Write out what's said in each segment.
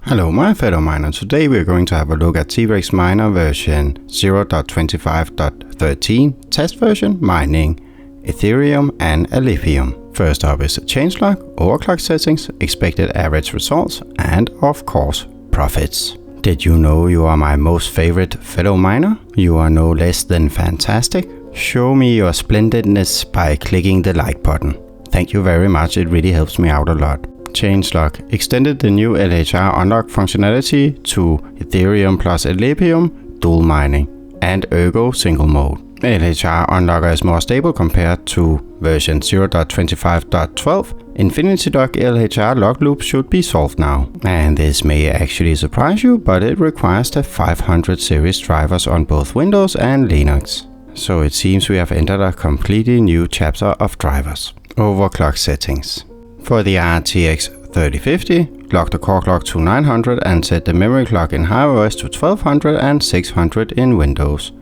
Hello my fellow miner, today we are going to have a look at TREX MINER version 0.25.13 test version mining Ethereum and Alephium. First up is changelog, overclock settings, expected average results, and of course profits. Did you know you are my most favorite fellow miner? You are no less than fantastic. Show me your splendidness by clicking the like button. Thank you very much, it really helps me out a lot. Changelog extended the new LHR unlock functionality to Ethereum plus Alephium dual mining and Ergo single mode. LHR unlocker is more stable compared to version 0.25.12. Infinity Lock LHR lock loop should be solved now. And this may actually surprise you, but it requires the 500 series drivers on both Windows and Linux. So it seems we have entered a completely new chapter of drivers. Overclock settings. For the RTX 3050, lock the core clock to 900 and set the memory clock in HiveOS to 1200 and 600 in Windows.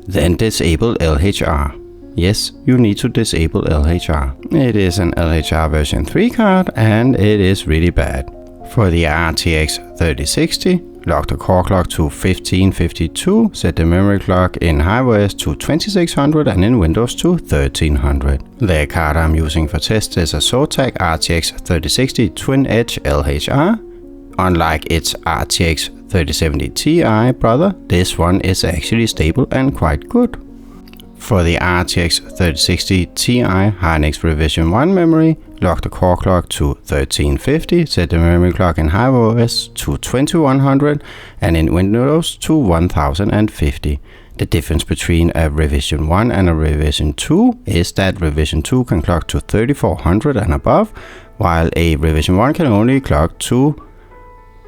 Then disable LHR. Yes, you need to disable LHR. It is an LHR version 3 card and it is really bad. For the RTX 3060, lock the core clock to 1552, set the memory clock in HiveOS to 2600 and in Windows to 1300. The card I'm using for test is a Zotac RTX 3060 Twin Edge LHR. Unlike its RTX 3070 Ti brother, this one is actually stable and quite good. For the RTX 3060 Ti Hynix Revision 1 memory, lock the core clock to 1350, set the memory clock in HiveOS to 2100 and in Windows to 1050. The difference between a Revision 1 and a Revision 2 is that Revision 2 can clock to 3400 and above, while a Revision 1 can only clock to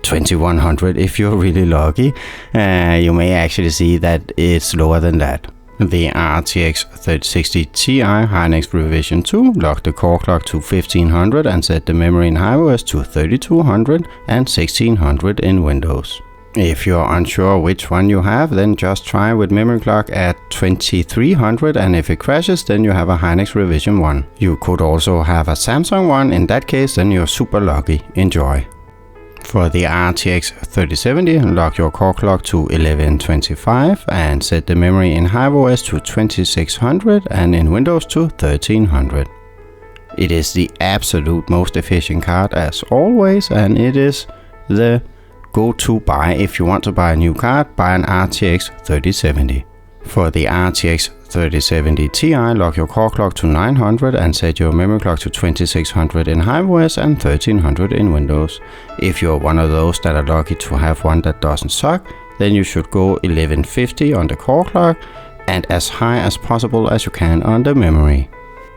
2100 if you're really lucky. You may actually see that it's lower than that. The RTX 3060 Ti Hynix Revision 2 lock the core clock to 1500 and set the memory in HiveOS to 3200 and 1600 in Windows. If you're unsure which one you have, then just try with memory clock at 2300 and if it crashes then you have a Hynix Revision 1. You could also have a Samsung one, in that case then you're super lucky. Enjoy. For the RTX 3070, lock your core clock to 1125 and set the memory in HiveOS to 2600 and in Windows to 1300. It is the absolute most efficient card as always, and it is the go-to buy if you want to buy a new card. Buy an RTX 3070. For the RTX 3070 Ti, lock your core clock to 900 and set your memory clock to 2600 in HiveOS and 1300 in Windows. If you're one of those that are lucky to have one that doesn't suck, then you should go 1150 on the core clock and as high as possible as you can on the memory.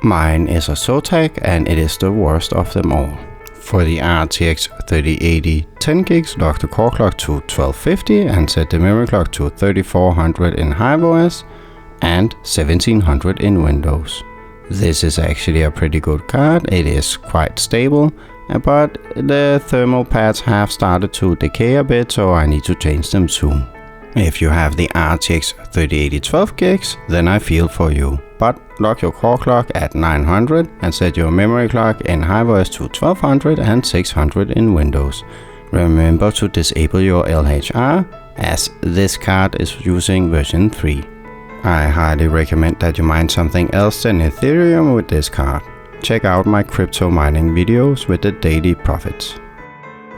Mine is a Zotac and it is the worst of them all. For the RTX 3080 10 gigs, lock the core clock to 1250 and set the memory clock to 3400 in HiveOS and 1700 in Windows. This is actually a pretty good card. It is quite stable, but the thermal pads have started to decay a bit, so I need to change them soon. If you have the RTX 3080 12 gigs, then I feel for you. But lock your core clock at 900 and set your memory clock in HiveOS to 1200 and 600 in Windows. Remember to disable your LHR, as this card is using version 3. I highly recommend that you mine something else than Ethereum with this card. Check out my crypto mining videos with the daily profits.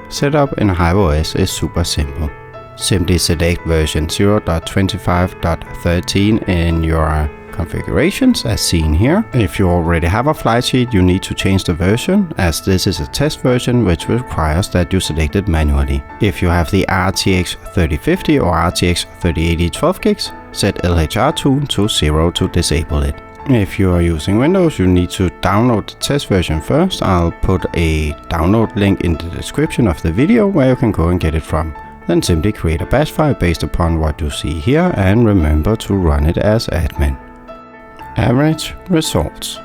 Setup in HiveOS is super simple. Simply select version 0.25.13 in your configurations as seen here. If you already have a flight sheet, you need to change the version, as this is a test version which requires that you select it manually. If you have the RTX 3050 or RTX 3080 12 gigs, set LHR tune to 0 to disable it. If you are using Windows, you need to download the test version first. I'll put a download link in the description of the video where you can go and get it from. Then simply create a bash file based upon what you see here and remember to run it as admin. Average results.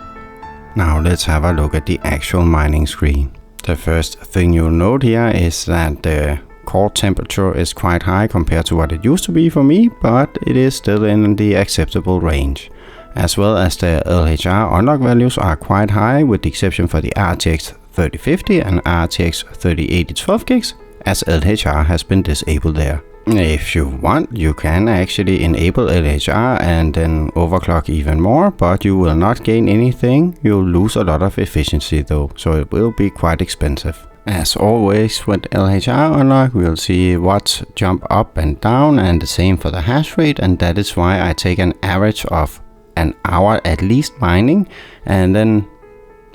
Now let's have a look at the actual mining screen. The first thing you'll note here is that the core temperature is quite high compared to what it used to be for me, but it is still in the acceptable range. As well as the LHR unlock values are quite high, with the exception for the RTX 3050 and RTX 3080 12 gigs, as LHR has been disabled there. If you want, you can actually enable LHR and then overclock even more, but you will not gain anything. You'll lose a lot of efficiency though, so it will be quite expensive. As always with LHR unlock, we'll see watts jump up and down, and the same for the hash rate, and that is why I take an average of an hour at least mining and then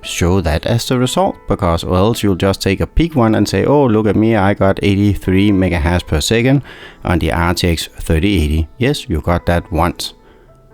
show that as the result, because else you'll just take a peak one and say, oh, look at me, I got 83 megahash per second on the RTX 3080. Yes, you got that once.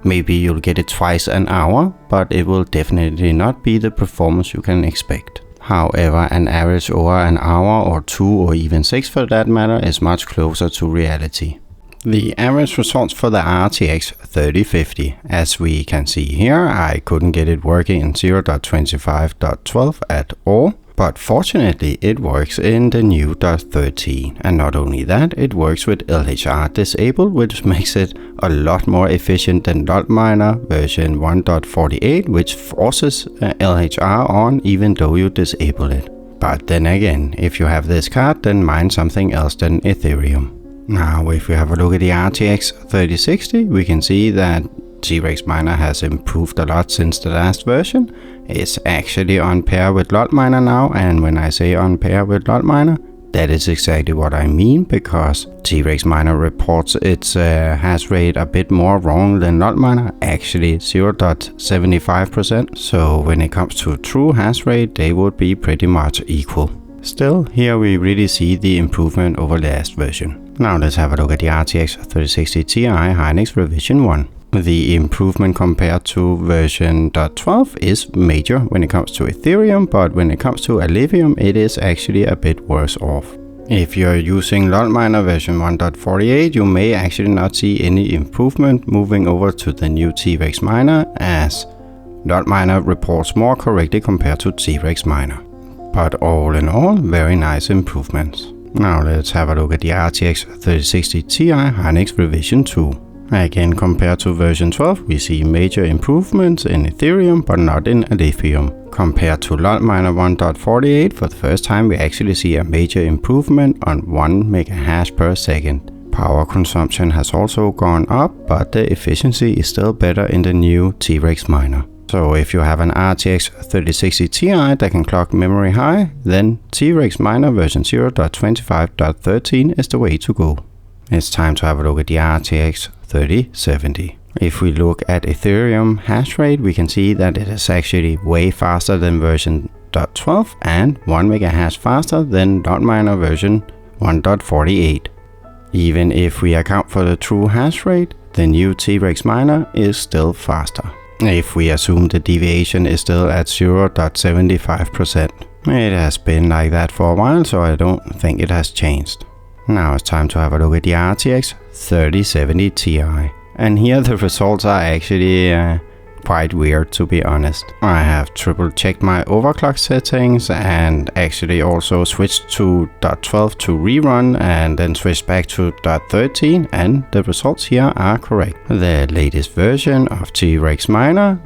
Maybe you'll get it twice an hour, but it will definitely not be the performance you can expect. However, an average over an hour or 2 or even 6 for that matter is much closer to reality. The average results for the RTX 3050, as we can see here, I couldn't get it working in 0.25.12 at all, but fortunately it works in the new .13, and not only that, it works with LHR disabled, which makes it a lot more efficient than LOLMINER version 1.48, which forces LHR on even though you disable it. But then again, if you have this card, then mine something else than Ethereum. Now, if we have a look at the RTX 3060, we can see that TREX MINER has improved a lot since the last version. It's actually on par with LOLMINER now, and when I say on par with LOLMINER, that is exactly what I mean, because TREX MINER reports its hash rate a bit more wrong than LOLMINER, actually 0.75%. So when it comes to true hash rate, they would be pretty much equal. Still, here we really see the improvement over last version. Now let's have a look at the RTX 3060 Ti Hynix revision 1. The improvement compared to version 12 is major when it comes to Ethereum, but when it comes to alephium, it is actually a bit worse off. If you're using LOLMINER version 1.48, you may actually not see any improvement moving over to the new TREX MINER, as LOLMINER reports more correctly compared to TREX MINER. But all in all, very nice improvements. Now let's have a look at the RTX 3060 Ti Hynix revision 2. Again, compared to version 12, we see major improvements in Ethereum, but not in alephium. Compared to LOLMINER 1.48, for the first time we actually see a major improvement on 1 megahash per second. Power consumption has also gone up, but the efficiency is still better in the new TREX MINER. So if you have an RTX 3060 Ti that can clock memory high, then TREX MINER version 0.25.13 is the way to go. It's time to have a look at the RTX 3070. If we look at Ethereum hash rate, we can see that it is actually way faster than version 12 and 1 megahash faster than LOLMINER version 1.48. Even if we account for the true hash rate, the new TREX MINER is still faster. If we assume the deviation is still at 0.75%. It has been like that for a while, so I don't think it has changed. Now it's time to have a look at the RTX 3070 Ti. And here the results are actually quite weird, to be honest. I have triple checked my overclock settings and actually also switched to .12 to rerun and then switched back to .13, and the results here are correct. The latest version of TREX MINER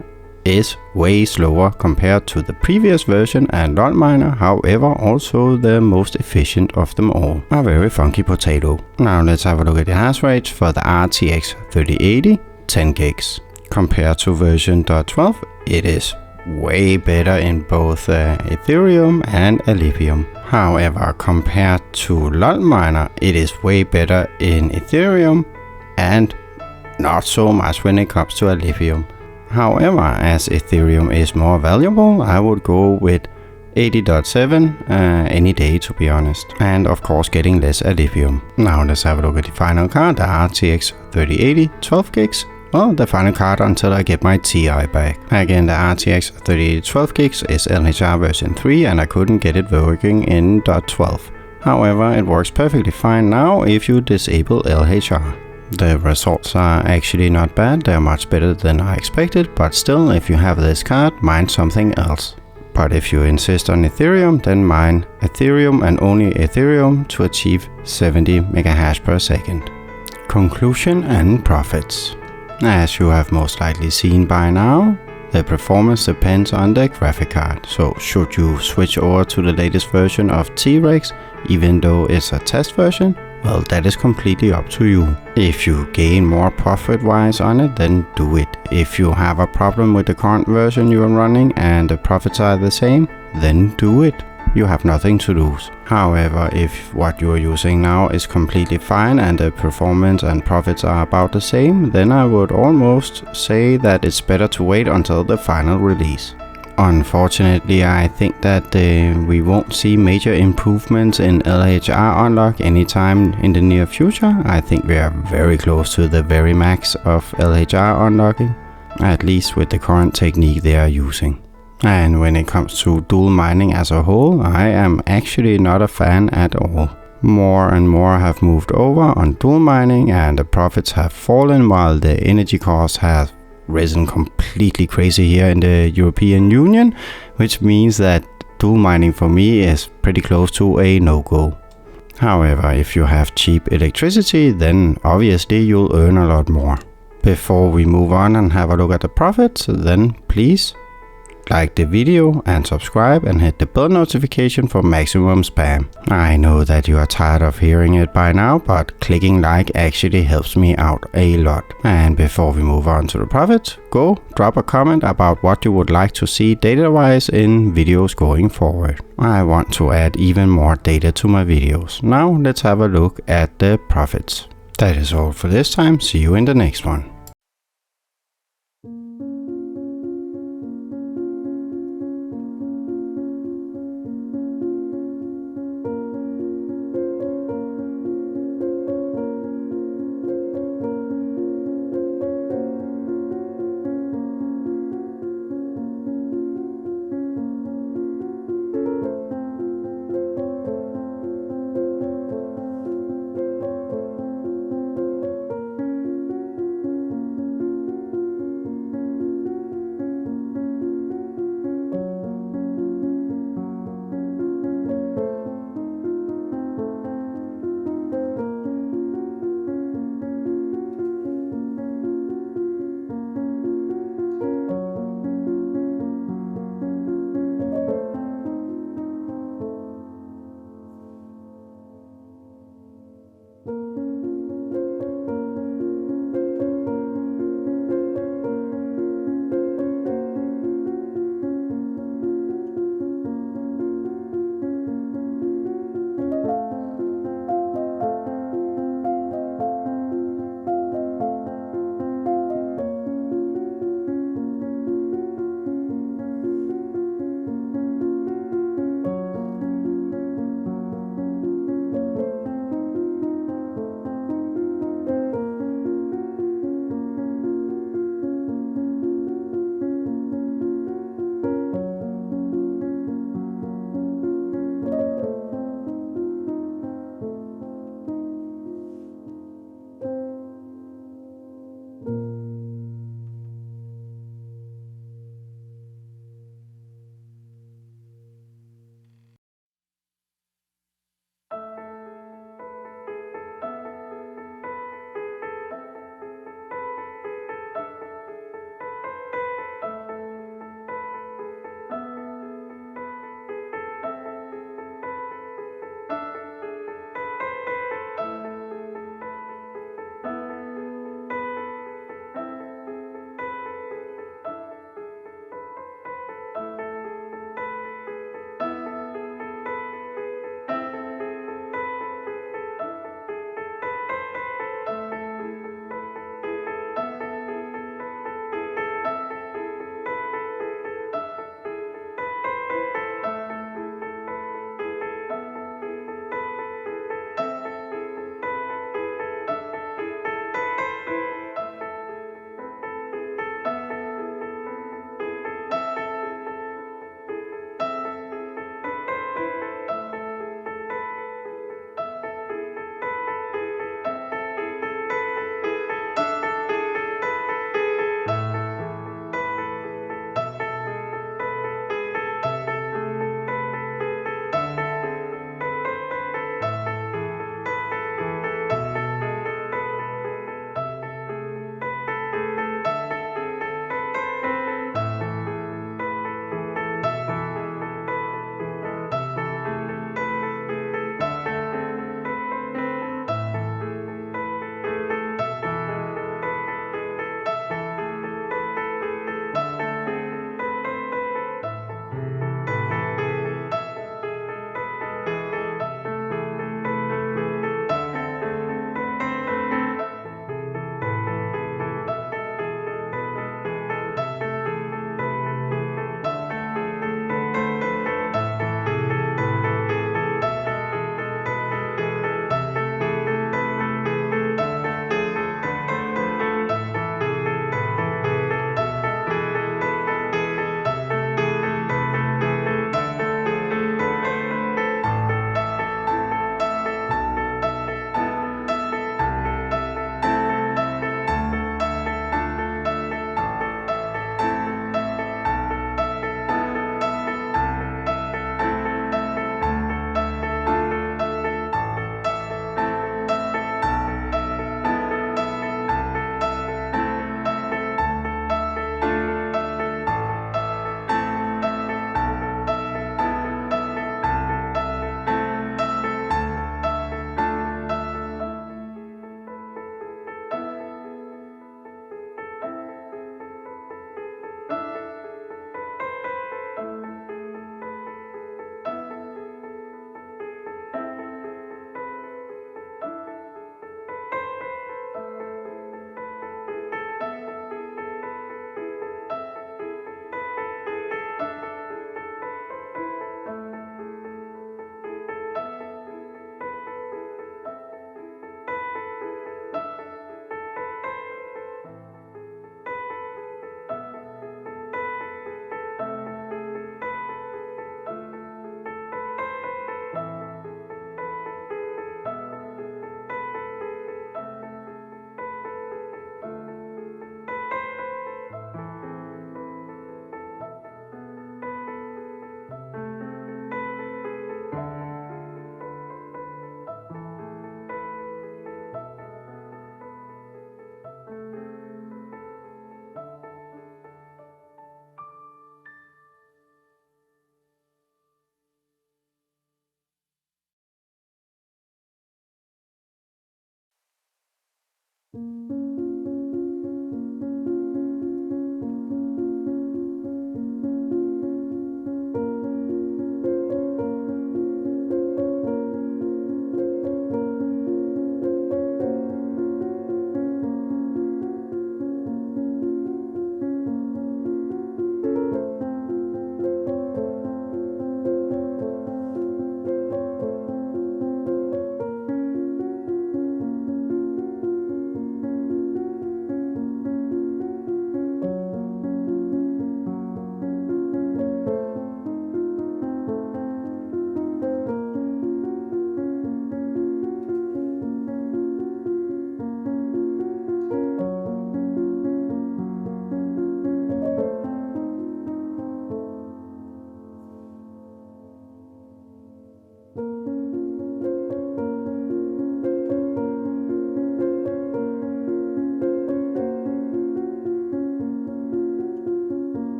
is way slower compared to the previous version, and LOLMINER, however, also the most efficient of them all. A very funky potato. Now let's have a look at the hash rate for the RTX 3080, 10 gigs. Compared to version 12, it is way better in both Ethereum and alephium. However, compared to LOLMINER, it is way better in Ethereum and not so much when it comes to alephium. However, as Ethereum is more valuable, I would go with 80.7 any day, to be honest, and of course getting less alephium. Now let's have a look at the final card, the RTX 3080 12 gigs. Well, the final card until I get my TI back. Again, the RTX 3080 12 gigs is LHR version 3 and I couldn't get it working in .12. However, it works perfectly fine now if you disable LHR. The results are actually not bad, they're much better than I expected, but still, if you have this card, mine something else. But if you insist on Ethereum, then mine Ethereum and only Ethereum to achieve 70 megahash per second. Conclusion and profits. As you have most likely seen by now, The performance depends on the graphic card, so should you switch over to the latest version of TREX, even though it's a test version? Well, that is completely up to you. If you gain more profit-wise on it, then do it. If you have a problem with the current version you are running and the profits are the same, then do it. You have nothing to lose. However, if what you are using now is completely fine and the performance and profits are about the same, then I would almost say that it's better to wait until the final release. Unfortunately, I think that we won't see major improvements in LHR Unlock anytime in the near future. I think we are very close to the very max of LHR unlocking, at least with the current technique they are using. And when it comes to dual mining as a whole, I am actually not a fan at all. More and more have moved over on dual mining and the profits have fallen while the energy costs have risen completely crazy here in the European Union, which means that dual mining for me is pretty close to a no-go. However, if you have cheap electricity, then obviously you'll earn a lot more. Before we move on and have a look at the profits, then please like the video and subscribe and hit the bell notification for maximum spam. I know that you are tired of hearing it by now, but clicking like actually helps me out a lot. And before we move on to the profits, go drop a comment about what you would like to see data-wise in videos going forward. I want to add even more data to my videos. Now let's have a look at the profits. That is all for this time. See you in the next one.